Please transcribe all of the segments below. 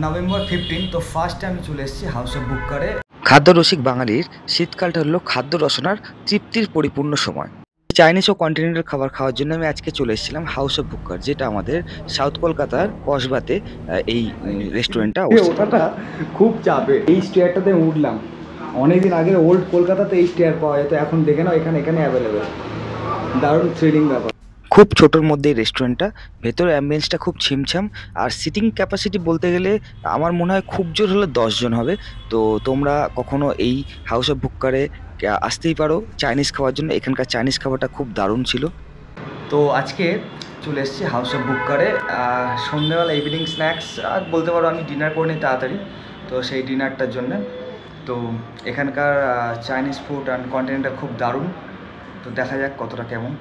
November 15 তো ফার্স্টে আমি চলে এসেছি হাউস অফ বুক্কারে। খাদ্য রসিক বাঙালির শীতকালটা হলো খাদ্য রসনার তৃপ্তির পরিপূর্ণ সময়। চাইনিজ ও কন্টিনেন্টাল খাবার খাওয়ার জন্য আমি আজকে চলে এসেছিলাম হাউস অফ বুক্কার, যেটা আমাদের সাউথ কলকাতার কসবাতে এই রেস্টুরেন্টটা অবস্থিত। ওটাটা খুব চাপে। এই স্টেয়ারটাতে উঠলাম অনেকদিন আগে, ওল্ড কলকাতাতে এই স্টেয়ার পাওয়া যেত, এখন দেখে নাও এখানে অ্যাভেলেবেল। দারুণ থ্রিলিং ব্যাপার। খুব ছোটোর মধ্যে এই রেস্টুরেন্টটা, ভেতরে অ্যাম্বিয়েন্সটা খুব ছিমছাম, আর সিটিং ক্যাপাসিটি বলতে গেলে আমার মনে হয় খুব জোর হলে 10 জন হবে। তো তোমরা কখনো এই হাউস অফ বুক্কারে আসতেই পারো চাইনিজ খাওয়ার জন্য। এখানকার চাইনিজ খাবারটা খুব দারুণ ছিল। তো আজকে চলে এসেছি হাউস অফ বুক্কারে। সন্ধ্যেবেলা ইভিনিং স্ন্যাক্স আর বলতে পারো আমি ডিনার করে নিই তাড়াতাড়ি, তো সেই ডিনারটার জন্য। তো এখানকার চাইনিজ ফুড অ্যান্ড কন্টিনেন্টাল খুব দারুণ। তো দেখা যাক কতটা কেমন।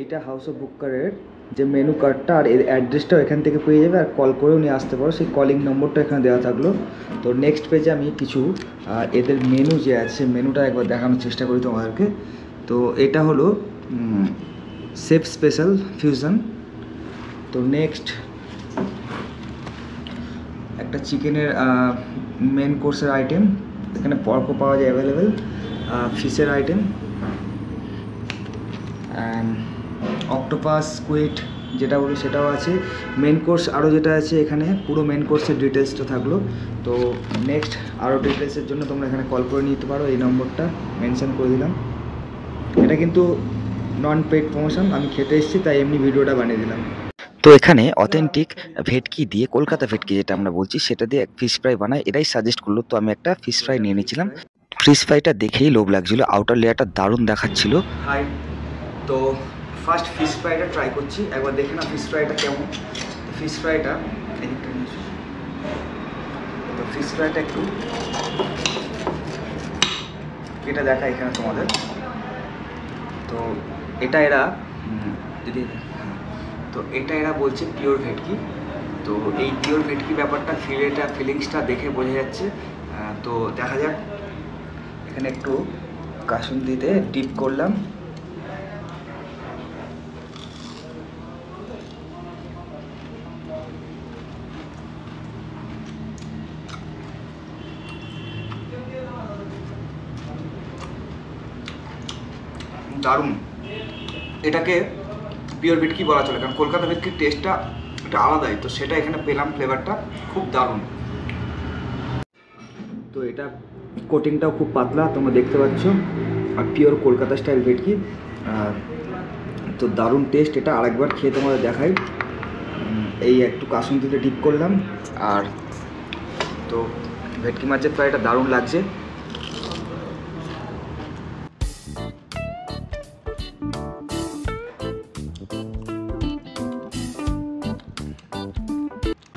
এইটা হাউস অফ বুক্কারের যে মেনু কার্ডটা, আর এর অ্যাড্রেসটাও এখান থেকে পেয়ে যাবে, আর কল করেও নিয়ে আসতে পারো। সেই কলিং নম্বরটা এখানে দেওয়া থাকলো। তো নেক্সট পেজে আমি কিছু এদের মেনু যে আছে মেনুটা একবার দেখানোর চেষ্টা করি তোমাদেরকে। তো এটা হলো শেফ স্পেশাল ফিউশন। তো নেক্সট একটা চিকেনের মেন কোর্সের আইটেম, এখানে পর্কও পাওয়া যায় অ্যাভেলেবেল, ফিশের আইটেম অ্যান্ড অক্টোপাস স্কুইড যেটা বলি সেটাও আছে। মেন কোর্স আরও যেটা আছে এখানে পুরো মেন কোর্সের ডিটেলসটা থাকলো। তো নেক্সট আরও ডিটেলসের জন্য তোমরা এখানে কল করে নিতে পারো, এই নম্বরটা মেনশন করে দিলাম। এটা কিন্তু নন পেড প্রমোশন, আমি খেতে এসেছি তাই এমনি ভিডিওটা বানিয়ে দিলাম। তো এখানে অথেন্টিক ভেটকি দিয়ে, কলকাতা ভেটকি যেটা আমরা বলছি, সেটা দিয়ে ফিশ ফ্রাই বানায়, এটাই সাজেস্ট করলো। তো আমি একটা ফিশ ফ্রাই নিয়ে নিয়েছিলাম। ফিশ ফ্রাইটা দেখেই লোভ লাগছিল, আউটার লেয়ারটা দারুণ দেখাচ্ছিল। হাই, তো ফার্স্ট ফিশ ফ্রাইটা ট্রাই করছি, একবার দেখে না ফিশ ফ্রাইটা কেমন। ফিশ ফ্রাইটা তো ফিশ ফ্রাইটা একটু এটা দেখা এখানে তোমাদের। তো এটা এরা বলছে পিওর ভেটকি। তো এই পিওর ভেটকি ব্যাপারটা ফিলিংসটা দেখে বোঝা যাচ্ছে। তো দেখা যাক। এখানে একটু কাসুন্দিতে ডিপ করলাম। দারুণ, এটাকে পিওর ভেটকি বলা চলে, কারণ কলকাতা ভেটকির টেস্টটা একটা আলাদাই। তো সেটা এখানে পেলাম, ফ্লেভারটা খুব দারুণ। তো এটা কোটিংটাও খুব পাতলা তোমরা দেখতে পাচ্ছ, আর পিওর কলকাতা স্টাইল ভেটকি। তো দারুণ টেস্ট এটা। আরেকবার খেয়ে তোমাদের দেখাই। এই একটু কাসুন্দিতে ডিপ করলাম, আর তো ভেটকি মাছের ফ্রাইটা দারুণ লাগছে।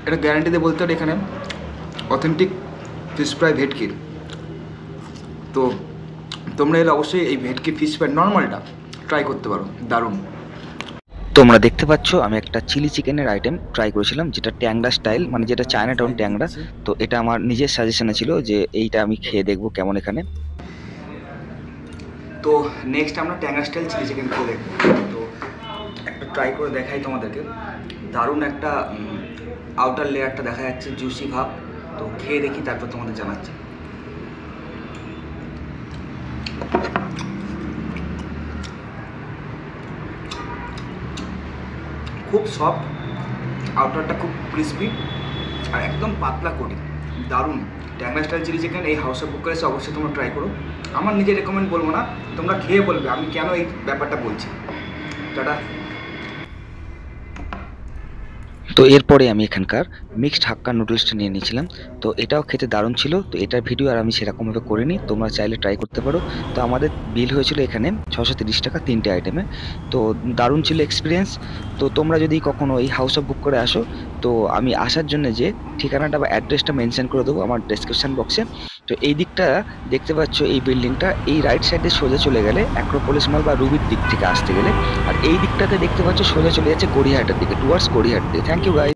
এটা গ্যারান্টি দিয়ে বলতে পারি এখানে অথেন্টিক ফিশ ফ্রাই ভেটকির। তো তোমরা এলে অবশ্যই এই ভেটকি ফিশ ফ্রাই নর্মালটা ট্রাই করতে পারো, দারুণ। তোমরা দেখতে পাচ্ছ আমি একটা চিলি চিকেনের আইটেম ট্রাই করেছিলাম, যেটা ট্যাংরা স্টাইল, মানে যেটা চায়না টাউন ট্যাংরা। তো এটা আমার নিজের সাজেশনে ছিল যে এইটা আমি খেয়ে দেখবো কেমন এখানে। তো নেক্সট আমরা ট্যাংরা স্টাইল চিলি চিকেন খেয়ে দেখবো। তো একটা ট্রাই করে দেখাই তোমাদেরকে। দারুণ একটা আউটার লেয়ারটা দেখা যাচ্ছে, জুসি ভাব। তো খেয়ে দেখি, তারপর তোমাদের জানাচ্ছি। খুব সফট, আউটারটা খুব ক্রিসপি, আর একদম পাতলা কোটিং। দারুণ ট্যাংরা স্টাইল চিলি চিকেন এই হাউস অফ বুক্কারে এসে অবশ্যই তোমরা ট্রাই করো। আমার নিজে রেকমেন্ড বলবো না, তোমরা খেয়ে বলবে আমি কেন এই ব্যাপারটা বলছি। টাটা। তো এরপরে আমি এখানকার মিক্সড হাক্কা নুডলসটা নিয়ে নিয়েছিলাম। তো এটাও খেতে দারুণ ছিল। তো এটার ভিডিও আর আমি সেরকমভাবে করিনি, তোমরা চাইলে ট্রাই করতে পারো। তো আমাদের বিল হয়েছিল এখানে 630 টাকা 3টে আইটেমে। তো দারুণ ছিল এক্সপিরিয়েন্স। তো তোমরা যদি কখনো এই হাউস অফ বুক করে আসো, তো আমি আসার জন্য যে ঠিকানাটা বা অ্যাড্রেসটা মেনশন করে দেবো আমার ডেসক্রিপশান বক্সে। তো এই দিকটা দেখতে পাচ্ছ, এই বিল্ডিংটা এই রাইট সাইডে সোজা চলে গেলে অ্যাক্রোপলিস মল বা রুবির দিক থেকে আসতে গেলে, আর এই দিকটাতে দেখতে পাচ্ছ সোজা চলে যাচ্ছে গড়িয়াহাটের দিকে, টুয়ার্ডস গড়িয়াহাট দিকে। Thank you guys.